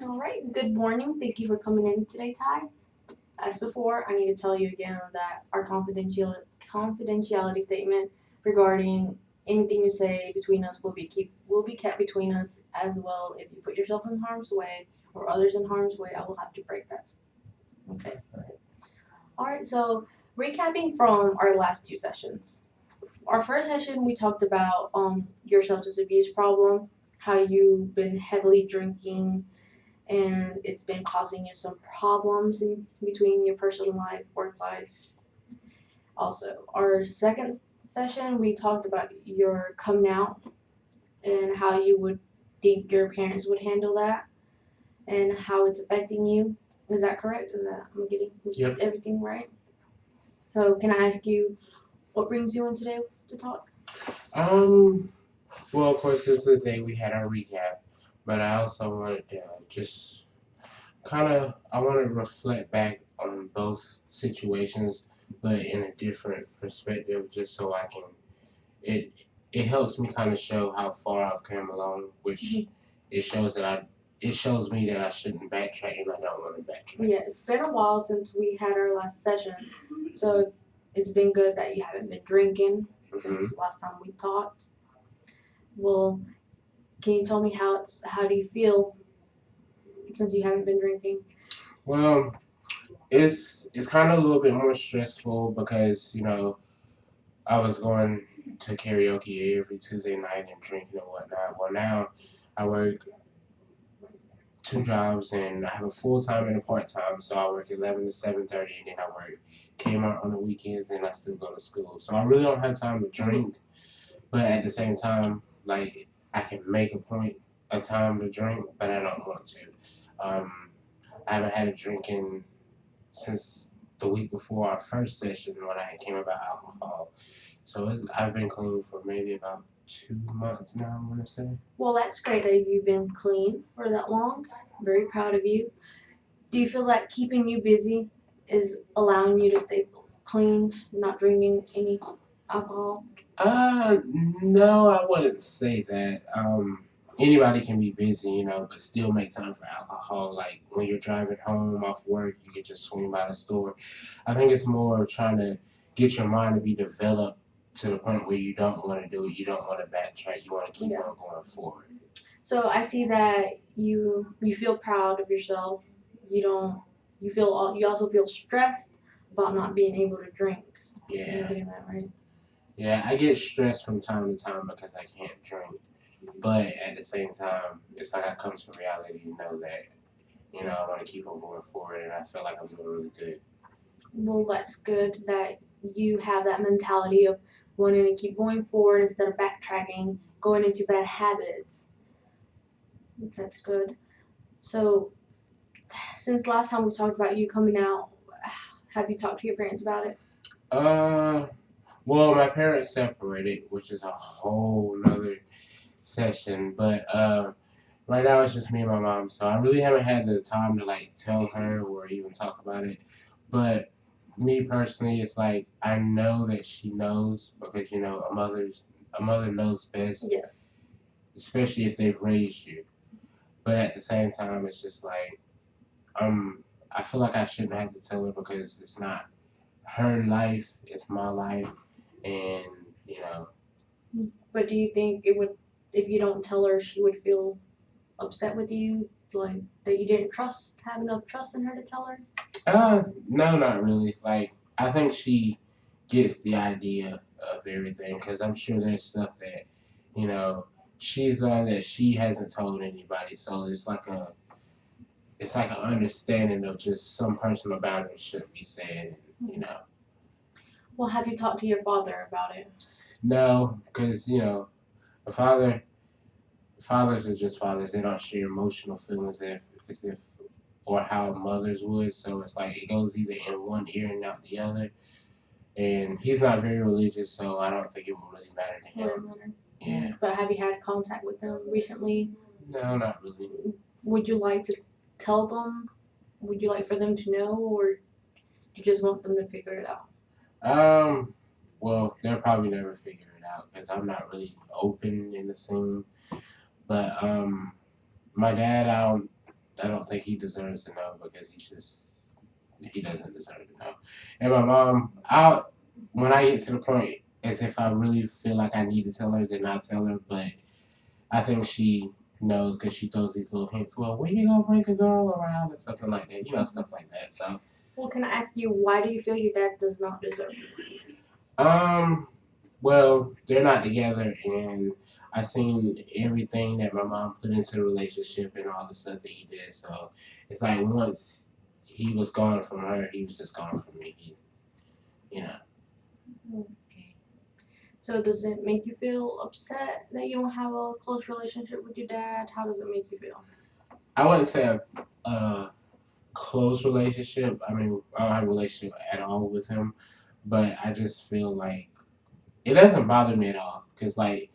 All right, good morning. Thank you for coming in today, Ty. As before, I need to tell you again that our confidentiality statement regarding anything you say between us will be kept between us as well. If you put yourself in harm's way or others in harm's way, I will have to break that. Okay. All right. So recapping from our last two sessions. Our first session, we talked about your substance abuse problem, how you've been heavily drinking and it's been causing you some problems in between your personal life, work life. Also, our second session, we talked about your coming out and how you would think your parents would handle that and how it's affecting you. Is that correct? Is that I'm getting Yep. everything right? So, can I ask you what brings you in today to talk? Um. Well, of course, this is the day we had our recap, but I also wanted to just I want to reflect back on both situations, but in a different perspective, just so I can. It it helps me kind of show how far I've come along, which it shows that I. It shows me that I shouldn't backtrack, and I don't want to backtrack. Yeah, it's been a while since we had our last session, so it's been good that you haven't been drinking since last time we talked. Well, can you tell me how do you feel since you haven't been drinking? Well, it's kind of a little bit more stressful because I was going to karaoke every Tuesday night and drinking and whatnot. Well, now I work two jobs and I have a full time and a part time. So I work 11 to 7:30, and then I work Kmart on the weekends, and I still go to school. So I really don't have time to drink. But at the same time, like I can make a point of time to drink, but I don't want to. Um, I haven't had a drink since the week before our first session when I came about alcohol. So I've been clean for maybe about 2 months now, I want to say. Well, that's great that you've been clean for that long. Very proud of you. Do you feel that keeping you busy is allowing you to stay clean, not drinking any alcohol? No, I wouldn't say that. Anybody can be busy, but still make time for alcohol. Like when you're driving home off work, you can just swing by the store. I think it's more of trying to get your mind to be developed to the point where you don't want to do it. You don't want to backtrack. You want to keep on going forward. So I see that you feel proud of yourself. You don't you also feel stressed about not being able to drink. Yeah. You're getting that right. Yeah, I get stressed from time to time because I can't drink. But at the same time, it's like I come to reality, that, I want to keep on going forward, and I feel like I'm doing really good. Well, that's good that you have that mentality of wanting to keep going forward instead of backtracking, going into bad habits. That's good. So, since last time we talked about you coming out, have you talked to your parents about it? Uh, well, my parents separated, which is a whole nother session. But right now it's just me and my mom, so I really haven't had the time to like tell her or even talk about it. But me personally, it's like I know that she knows because a mother knows best, Yes. especially if they've raised you. But at the same time, it's just like I feel like I shouldn't have to tell her because it's not her life, it's my life, and you know, But do you think it would, if you don't tell her, she would feel upset with you, like that you didn't have enough trust in her to tell her? no, not really. Like I think she gets the idea of everything because I'm sure there's stuff that you know she's done that she hasn't told anybody. So it's like an understanding of just some personal boundaries shouldn't be said. Well, have you talked to your father about it? No, because a fathers are just fathers. They don't share emotional feelings if or how mothers would. So it's like it goes either in one ear and out the other. And he's not very religious, so I don't think it would really matter to him. Yeah. But have you had contact with them recently? No, not really. Would you like to tell them? Would you like for them to know, or do you just want them to figure it out? Um. Well, they'll probably never figure it out because I'm not really open in the scene. But my dad, I don't I don't think he deserves to know because he doesn't deserve to know. And my mom, when I get to the point as if I really feel like I need to tell her, then I'll tell her. But I think she knows because she throws these little hints. Well, when you gonna bring a girl around or something like that, stuff like that. So, Well, can I ask you, why do you feel your dad does not deserve you? um, well, they're not together, and I seen everything that my mom put into the relationship and all the stuff that he did. So it's like once he was gone from her, he was just gone from me. You know. Okay. So does it make you feel upset that you don't have a close relationship with your dad? How does it make you feel? I wouldn't say a close relationship. I mean, I don't have a relationship at all with him, but I just feel like it doesn't bother me at all because like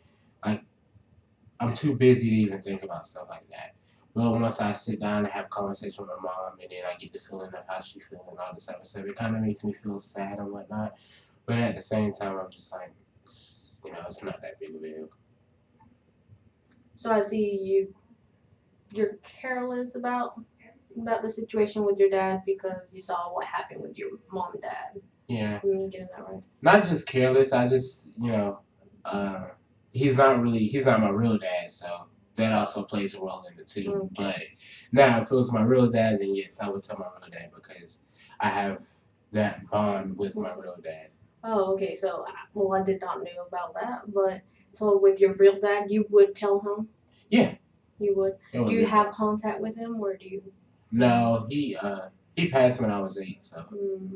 I'm too busy to even think about stuff like that. But once I sit down and have a conversation with my mom, and then I get the feeling of how she's feeling and all this other stuff, it kind of makes me feel sad and whatnot. But at the same time, I'm just like, it's not that big of a deal. So I see you're careless about the situation with your dad because you saw what happened with your mom and dad. Yeah. I'm getting that right. Not just careless. I just, uh, he's not my real dad, so that also plays a role in it too. But now, if it was my real dad, then yes, I would tell my real dad because I have that bond with my real dad. Oh, okay. So, well, I did not know about that. But so with your real dad, you would tell him? Yeah. You would. Do you have contact with him, or do you? No, he passed when I was 8, so.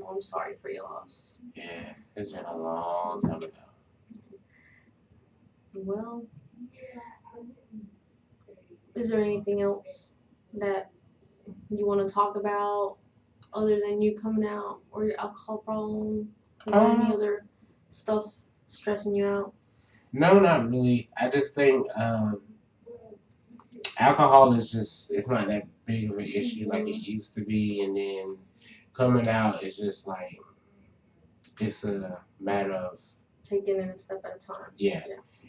I'm sorry for your loss. Yeah, it's been a long time ago. Well, is there anything else that you want to talk about other than you coming out or your alcohol problem? Is there any other stuff stressing you out? No, not really. I just think alcohol is it's not that big of an issue like it used to be, and then coming out is just like it's a matter of taking it a step at a time. Yeah.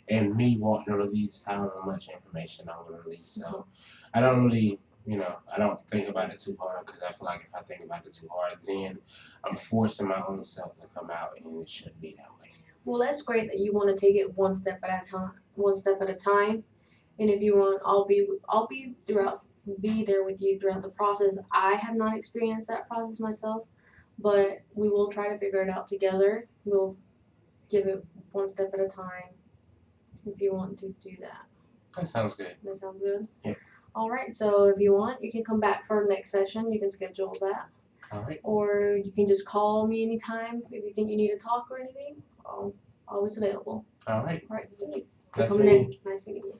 And me wanting to release however much information I want to release. So I don't really, I don't think about it too hard because I feel like if I think about it too hard, then I'm forcing my own self to come out, and it shouldn't be that way. Well, that's great that you want to take it one step at a time. One step at a time. And if you want, I'll be there with you throughout the process. I have not experienced that process myself, but we will try to figure it out together. We'll give it one step at a time if you want to do that. That sounds good. That sounds good? Yeah. All right, so if you want, you can come back for our next session. You can schedule that. All right. Or you can just call me anytime if you think you need to talk or anything. I'm always available. All right. All right. Nice meeting you. Nice meeting you.